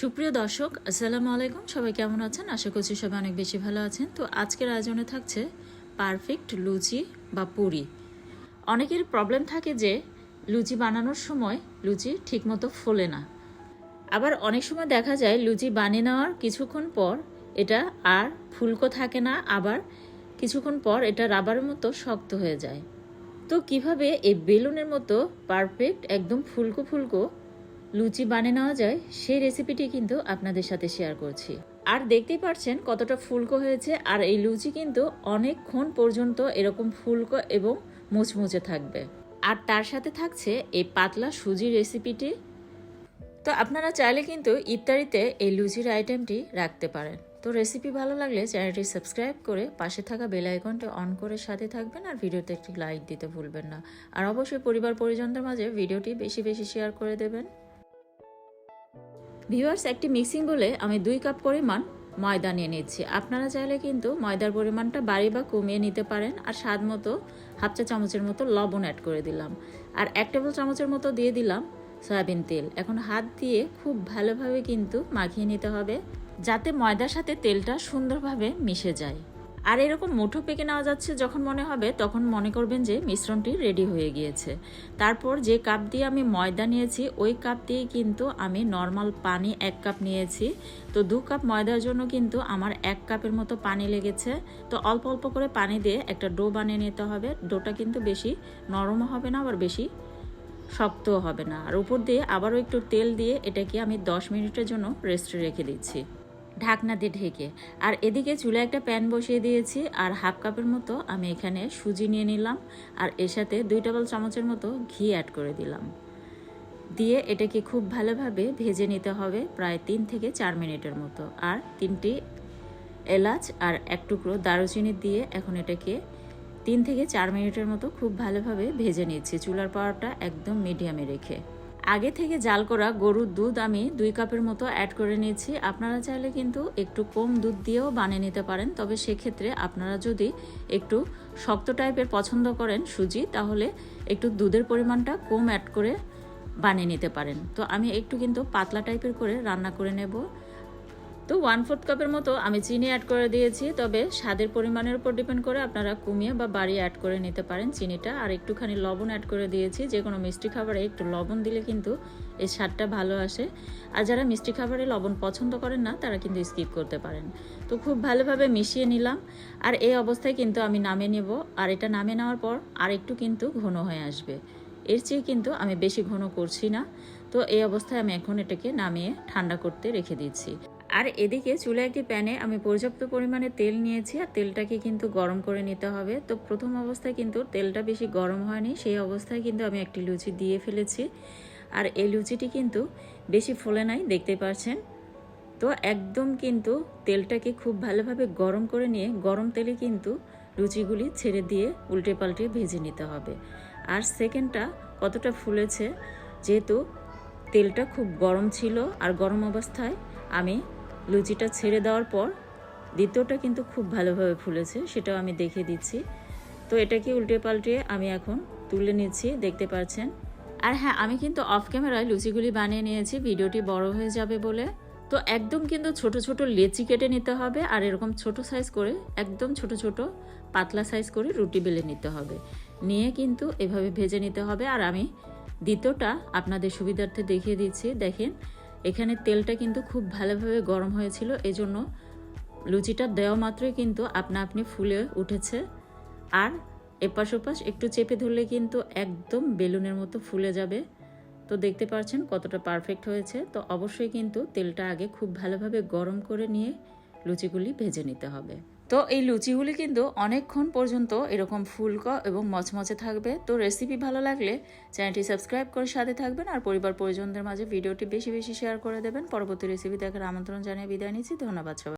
সুপ্রিয় দর্শক, আসসালামু আলাইকুম। সবাই কেমন আছেন? আশা করছি সবাই অনেক বেশি ভালো আছেন। তো আজকের আয়োজনে থাকছে পারফেক্ট লুচি বা পুরি। অনেকের প্রবলেম থাকে যে লুচি বানানোর সময় লুচি ঠিকমতো ফোলে না। আবার অনেক সময় দেখা যায় লুচি বানিয়ে নেওয়ার কিছুক্ষণ পর এটা আর ফুলকো থাকে না, আবার কিছুক্ষণ পর এটা রাবারের মতো শক্ত হয়ে যায়। তো কিভাবে এই বেলুনের মতো পারফেক্ট একদম ফুলকো ফুলকো লুচি বানিয়ে নেওয়া যায় সেই রেসিপিটি কিন্তু আপনাদের সাথে শেয়ার করছি। আর দেখতেই পাচ্ছেন কতটা ফুলকো হয়েছে, আর এই লুচি কিন্তু অনেকক্ষণ পর্যন্ত এরকম ফুলকো এবং মুচমুচে থাকবে। আর তার সাথে থাকছে এই পাতলা সুজির রেসিপিটি। তো আপনারা চাইলে কিন্তু ইফতারিতে এই লুচির আইটেমটি রাখতে পারেন। তো রেসিপি ভালো লাগলে চ্যানেলটি সাবস্ক্রাইব করে পাশে থাকা বেল আইকনটি অন করে সাথে থাকবেন, আর ভিডিওতে একটি লাইক দিতে ভুলবেন না। আর অবশ্যই পরিবার পরিজনদের মাঝে ভিডিওটি বেশি বেশি শেয়ার করে দেবেন। ভিউয়ার্স, একটি মিক্সিং বলে আমি 2 কাপ পরিমাণ ময়দা নিয়ে নিচ্ছি। আপনারা চাইলে কিন্তু ময়দার পরিমাণটা বাড়ি বা কমিয়ে নিতে পারেন। আর স্বাদ মতো হাফ চা চামচের মতো লবণ অ্যাড করে দিলাম, আর 1 টেবিল চামচের মতো দিয়ে দিলাম সয়াবিন তেল। এখন হাত দিয়ে খুব ভালোভাবে কিন্তু মাখিয়ে নিতে হবে, যাতে ময়দার সাথে তেলটা সুন্দরভাবে মিশে যায়। আর এরকম মুঠো পেকে নেওয়া যাচ্ছে যখন মনে হবে, তখন মনে করবেন যে মিশ্রণটি রেডি হয়ে গিয়েছে। তারপর যে কাপ দিয়ে আমি ময়দা নিয়েছি ওই কাপ দিয়ে কিন্তু আমি নর্মাল পানি 1 কাপ নিয়েছি। তো 2 কাপ ময়দার জন্য কিন্তু আমার 1 কাপের মতো পানি লেগেছে। তো অল্প অল্প করে পানি দিয়ে একটা ডো বানিয়ে নিতে হবে। ডোটা কিন্তু বেশি নরমও হবে না, আবার বেশি শক্তও হবে না। আর উপর দিয়ে আবারও একটু তেল দিয়ে এটাকে আমি 10 মিনিটের জন্য রেস্টে রেখে দিচ্ছি, ঢাকনা দিয়ে ঢেকে। আর এদিকে চুলায় একটা প্যান বসিয়ে দিয়েছি, আর হাফ কাপের মতো আমি এখানে সুজি নিয়ে নিলাম, আর এর সাথে 2 টেবিল চামচের মতো ঘি অ্যাড করে দিলাম। দিয়ে এটাকে খুব ভালোভাবে ভেজে নিতে হবে প্রায় 3 থেকে 4 মিনিটের মতো। আর 3টি এলাচ আর 1 টুকরো দারুচিনি দিয়ে এখন এটাকে 3 থেকে 4 মিনিটের মতো খুব ভালোভাবে ভেজে নিচ্ছি, চুলার পাওয়ারটা একদম মিডিয়ামে রেখে। আগে থেকে জাল করা গরুর দুধ আমি 2 কাপের মতো অ্যাড করে নিয়েছি। আপনারা চাইলে কিন্তু একটু কম দুধ দিয়েও বানিয়ে নিতে পারেন, তবে সেক্ষেত্রে আপনারা যদি একটু শক্ত টাইপের পছন্দ করেন সুজি, তাহলে একটু দুধের পরিমাণটা কম অ্যাড করে বানিয়ে নিতে পারেন। তো আমি একটু কিন্তু পাতলা টাইপের করে রান্না করে নেব। তো 1/4 কাপের মতো আমি চিনি অ্যাড করে দিয়েছি, তবে স্বাদের পরিমাণের উপর ডিপেন্ড করে আপনারা কমিয়ে বা বাড়িয়ে অ্যাড করে নিতে পারেন চিনিটা। আর একটুখানি লবণ অ্যাড করে দিয়েছি। যে কোনো মিষ্টি খাবারে একটু লবণ দিলে কিন্তু এই স্বাদটা ভালো আসে। আর যারা মিষ্টি খাবারে লবণ পছন্দ করেন না তারা কিন্তু স্কিপ করতে পারেন। তো খুব ভালোভাবে মিশিয়ে নিলাম, আর এই অবস্থায় কিন্তু আমি নামিয়ে নেব। আর এটা নামিয়ে নেওয়ার পর আর একটু কিন্তু ঘন হয়ে আসবে, এর চেয়ে কিন্তু আমি বেশি ঘন করছি না। তো এই অবস্থায় আমি এখন এটাকে নামিয়ে ঠান্ডা করতে রেখে দিচ্ছি। আর এদিকে চুলায় একটি প্যানে আমি পর্যাপ্ত পরিমাণে তেল নিয়েছি, আর তেলটাকে কিন্তু গরম করে নিতে হবে। তো প্রথম অবস্থায় কিন্তু তেলটা বেশি গরম হয়নি, সেই অবস্থায় কিন্তু আমি একটি লুচি দিয়ে ফেলেছি। আর এই লুচিটি কিন্তু বেশি ফোলে নাই, দেখতে পাচ্ছেন। তো একদম কিন্তু তেলটাকে খুব ভালোভাবে গরম করে নিয়ে গরম তেলে কিন্তু লুচিগুলি ছেড়ে দিয়ে উল্টে পাল্টে ভেজে নিতে হবে। আর সেকেন্ডটা কতটা ফুলেছে, যেহেতু তেলটা খুব গরম ছিল, আর গরম অবস্থায় আমি লুচিটা ছেড়ে দেওয়ার পর দ্বিতীয়টা কিন্তু খুব ভালোভাবে ফুলেছে, সেটাও আমি দেখে দিচ্ছি। তো এটাকে উল্টে পাল্টে আমি এখন তুলে নিচ্ছি, দেখতে পাচ্ছেন। আর হ্যাঁ, আমি কিন্তু অফ ক্যামেরায় লুচিগুলি বানিয়ে নিয়েছি, ভিডিওটি বড় হয়ে যাবে বলে। তো একদম কিন্তু ছোট ছোট লেচি কেটে নিতে হবে, আর এরকম ছোট সাইজ করে একদম ছোট ছোট পাতলা সাইজ করে রুটি বেলে নিতে হবে, নিয়ে কিন্তু এভাবে ভেজে নিতে হবে। আর আমি দ্বিতীয়টা আপনাদের সুবিধার্থে দেখিয়ে দিচ্ছি। দেখেন, এখানে তেলটা কিন্তু খুব ভালোভাবে গরম হয়েছিল, এজন্য লুচিটা দেওয়া মাত্রই কিন্তু আপনা আপনি ফুলে উঠেছে। আর এপাশ ওপাশ একটু চেপে ধরলে কিন্তু একদম বেলুনের মতো ফুলে যাবে। তো দেখতে পাচ্ছেন কতটা পারফেক্ট হয়েছে। তো অবশ্যই কিন্তু তেলটা আগে খুব ভালোভাবে গরম করে নিয়ে লুচিগুলি ভেজে নিতে হবে। তো এই লুচিগুলি কিন্তু অনেকক্ষণ পর্যন্ত এরকম ফুলকো এবং মচমচে থাকবে। তো রেসিপি ভালো লাগলে চ্যানেলটি সাবস্ক্রাইব করে সাথে থাকবেন, আর পরিবার পরিজনদের মাঝে ভিডিওটি বেশি বেশি শেয়ার করে দেবেন। পরবর্তী রেসিপি দেখার আমন্ত্রণ জানিয়ে বিদায় নিচ্ছি। ধন্যবাদ সবাই।